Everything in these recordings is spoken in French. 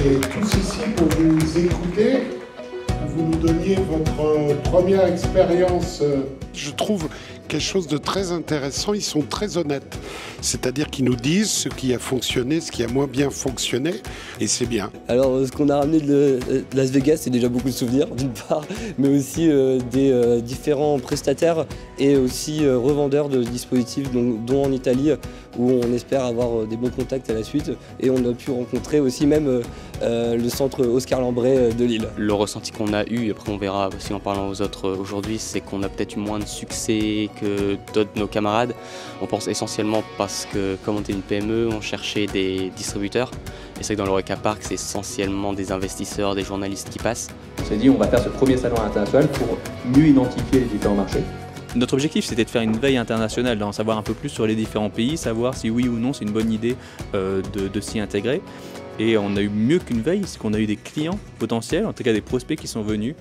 est tous ici pour vous écouter. Vous nous donniez votre première expérience. Je trouve quelque chose de très intéressant, ils sont très honnêtes. C'est-à-dire qu'ils nous disent ce qui a fonctionné, ce qui a moins bien fonctionné, et c'est bien. Alors ce qu'on a ramené de Las Vegas, c'est déjà beaucoup de souvenirs d'une part, mais aussi des différents prestataires et aussi revendeurs de dispositifs, dont en Italie, où on espère avoir des bons contacts à la suite. Et on a pu rencontrer aussi même le centre Oscar Lambret de Lille. Le ressenti qu'on a eu, après on verra aussi en parlant aux autres aujourd'hui, c'est qu'on a peut-être eu moins de succès que d'autres de nos camarades. On pense essentiellement parce que comme on était une PME, on cherchait des distributeurs. Et c'est que dans l'Eureka Park, c'est essentiellement des investisseurs, des journalistes qui passent. On s'est dit on va faire ce premier salon international pour mieux identifier les différents marchés. Notre objectif, c'était de faire une veille internationale, d'en savoir un peu plus sur les différents pays, savoir si oui ou non c'est une bonne idée de s'y intégrer. Et on a eu mieux qu'une veille, c'est qu'on a eu des clients potentiels, en tout cas des prospects qui sont venus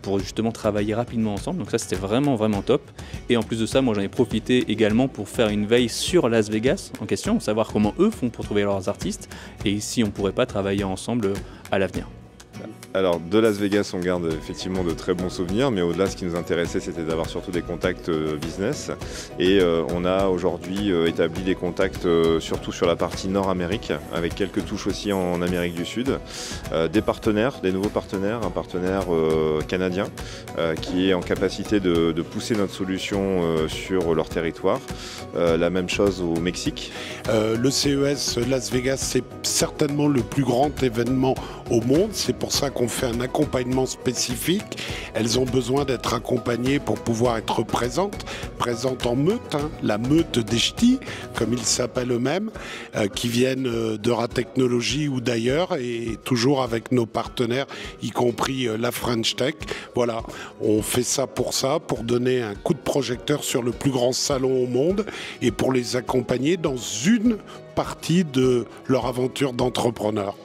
pour justement travailler rapidement ensemble. Donc ça, c'était vraiment top. Et en plus de ça, moi j'en ai profité également pour faire une veille sur Las Vegas en question, savoir comment eux font pour trouver leurs artistes et si on ne pourrait pas travailler ensemble à l'avenir. Alors de Las Vegas, on garde effectivement de très bons souvenirs, mais au-delà, ce qui nous intéressait, c'était d'avoir surtout des contacts business. Et on a aujourd'hui établi des contacts surtout sur la partie Nord-Amérique, avec quelques touches aussi en Amérique du Sud. Des partenaires, des nouveaux partenaires, un partenaire canadien qui est en capacité de pousser notre solution sur leur territoire. La même chose au Mexique. Le CES Las Vegas, c'est certainement le plus grand événement au monde. C'est pour ça qu'on fait un accompagnement spécifique. Elles ont besoin d'être accompagnées pour pouvoir être présentes en meute, la meute des ch'tis, comme ils s'appellent eux-mêmes, qui viennent d'Eura Technologies ou d'ailleurs, et toujours avec nos partenaires, y compris la French Tech. Voilà, on fait ça, pour donner un coup de projecteur sur le plus grand salon au monde et pour les accompagner dans une partie de leur aventure d'entrepreneur.